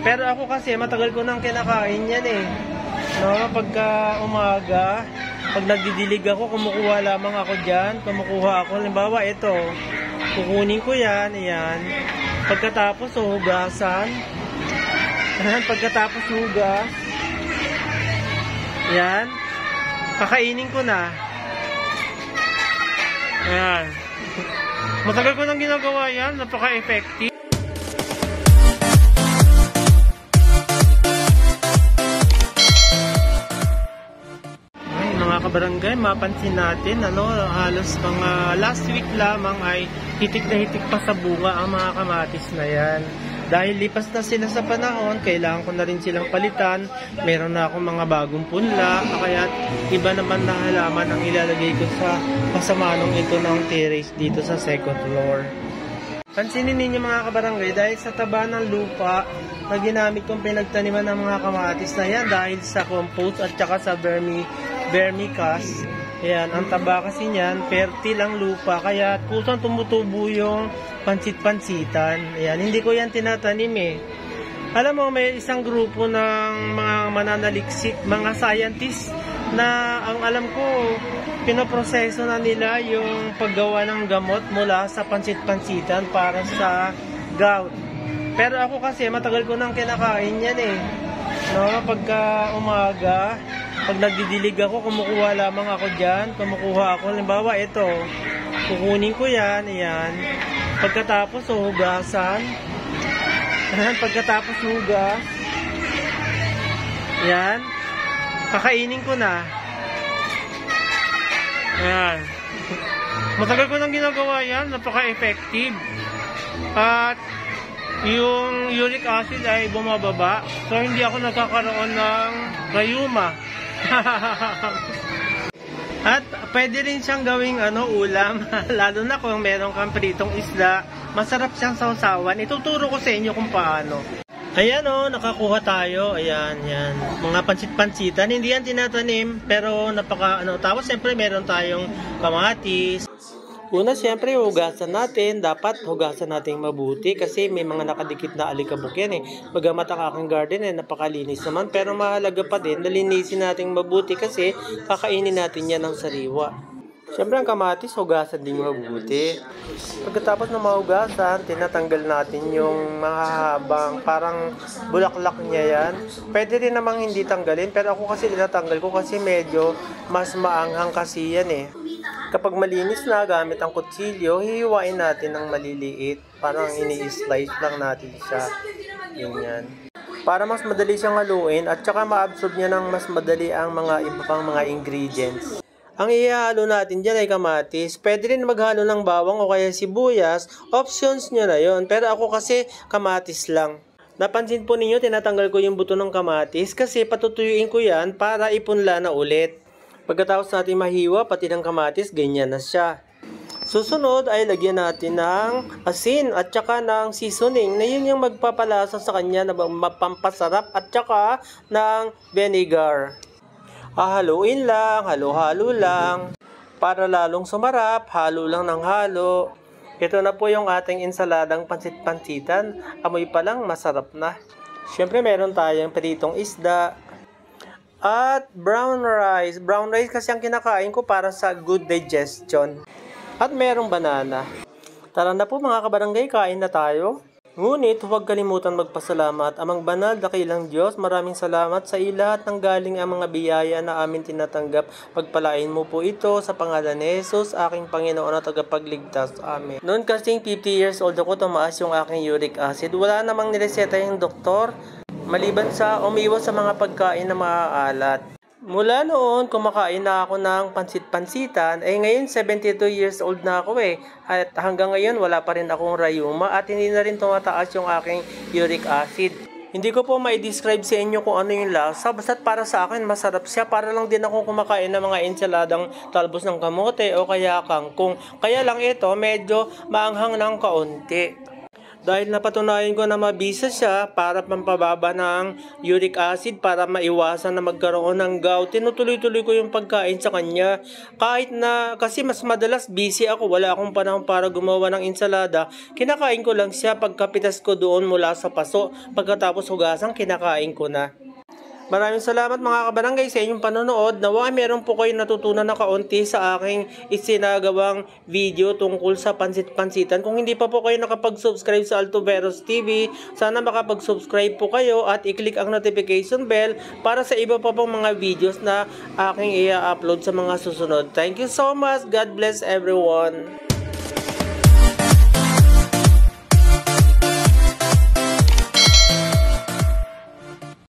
Pero ako kasi matagal ko nang kinakain yan eh. No, pagka umaga, pag nagdidilig ako, kumukuha lamang ako dyan. Kumukuha ako, halimbawa ito, kukunin ko yan, ayan. Pagkatapos hugasan. Pagkatapos hugas, ayan, kakainin ko na. Ayan. Matagal ko nang ginagawa yan, napaka-effective. Kabarangay, mapansin natin halos mga last week lamang ay hitik na hitik pa sa bunga ang mga kamatis na yan. Dahil lipas na sila sa panahon, kailangan ko na rin silang palitan. Meron na akong mga bagong punla, kaya iba naman na halaman ang ilalagay ko sa pasamanong ito ng terrace dito sa second floor. Pansinin ninyo mga kabarangay, dahil sa taba ng lupa na ginamit kong pinagtaniman ng mga kamatis na yan, dahil sa compost at saka sa vermicast, ayan, ang taba kasi niyan, fertile ang lupa, kaya kusang tumutubo yung pansit-pansitan. Ayan, hindi ko yan tinatanim eh. Alam mo, may isang grupo ng mga mananaliksik, mga scientists, na ang alam ko, pinoproseso na nila yung paggawa ng gamot mula sa pansit-pansitan para sa gout. Pero ako kasi matagal ko nang kinakain yan eh. No, pagka umaga, pag nagdidilig ako, kumukuha lamang ako dyan. Kumukuha ako, halimbawa ito, kukunin ko yan, ayan. Pagkatapos hugasan. Pagkatapos hugas, ayan, kakainin ko na. Ayan. Matagal ko nang ginagawa yan, napaka-effective. At yung uric acid ay bumababa, so hindi ako nagkakaroon ng rayuma. At pwede rin siyang gawing ulam, lalo na kung meron kang pritong isda, masarap siyang sausawan. Ituturo ko sa inyo kung paano. Ayan nakakuha tayo. Ayan, yan. Mga pansit-pansitan, hindi yan tinatanim, pero tapos siyempre meron tayong kamatis. Una, siyempre, hugasan natin. Dapat hugasan natin mabuti kasi may mga nakadikit na alikabok yan eh. Bagamat ang aking garden napakalinis naman, pero mahalaga pa din, nalinisin natin mabuti kasi kakainin natin yan ng sariwa. Siyempre, ang kamatis, hugasan din mabuti. Pagkatapos na mahugasan, tinatanggal natin yung mahahabang parang bulaklak niya yan. Pwede rin namang hindi tanggalin, pero ako kasi tinatanggal ko kasi medyo mas maanghang kasi yan eh. Kapag malinis na, gamit ang kutsilyo, hihiwain natin ng maliliit. Parang ini-slice lang natin siya. Ganyan. Para mas madali siyang haluin at saka ma-absorb niya ng mas madali ang mga iba pang mga ingredients. Ang ihalo natin dyan ay kamatis. Pwede rin maghalo ng bawang o kaya sibuyas. Options nyo na yon. Pero ako kasi kamatis lang. Napansin po ninyo, tinatanggal ko yung buto ng kamatis kasi patutuyuin ko yan para ipunla na ulit. Pagkatapos natin mahiwa, pati ng kamatis, ganyan na siya. Susunod ay lagyan natin ng asin at saka ng seasoning na yun yung magpapalasa sa kanya na mapampasarap at saka ng vinegar. Hahaluin lang, halo-halo lang. Para lalong sumarap, halo lang ng halo. Ito na po yung ating insaladang pansit-pansitan. Amoy pa lang, masarap na. Siyempre meron tayong pritong isda. At brown rice. Brown rice kasi ang kinakain ko para sa good digestion. At merong banana. Tara na po mga kabarangay, kain na tayo. Ngunit huwag kalimutan magpasalamat. Amang banal, dakilang Diyos, maraming salamat sa lahat ng galing ang mga biyaya na amin tinatanggap. Pagpalain mo po ito sa pangalan ni Jesus, aking Panginoon at tagapagligtas. Amen. Noon kasing 50 years old ako, tumaas yung aking uric acid. Wala namang nireseta yung doktor. Maliban sa umiwas sa mga pagkain na maaalat. Mula noon, kumakain na ako ng pansit-pansitan. Ngayon, 72 years old na ako eh. At hanggang ngayon, wala pa rin akong rayuma at hindi na rin tumataas yung aking uric acid. Hindi ko po mai-describe sa inyo kung ano yung lasa. Basta't para sa akin, masarap siya. Para lang din ako kumakain ng mga ensaladang talbos ng kamote o kaya kangkong. Kaya lang ito, medyo maanghang ng kaunti. Dahil napatunayan ko na mabisa siya para pampababa ng uric acid para maiwasan na magkaroon ng gout. Tinutuloy-tuloy ko yung pagkain sa kanya. Kahit na, kasi mas madalas busy ako, wala akong panahon para gumawa ng ensalada, kinakain ko lang siya pagkapitas ko doon mula sa paso. Pagkatapos hugasan, kinakain ko na. Maraming salamat mga kabarangay sa inyong panonood. Naway meron po kayo natutunan na kaunti sa aking isinagawang video tungkol sa pansit-pansitan. Kung hindi pa po kayo nakapag-subscribe sa Altoveros TV, sana makapag-subscribe po kayo at i-click ang notification bell para sa iba pa pong mga videos na aking i-upload sa mga susunod. Thank you so much. God bless everyone.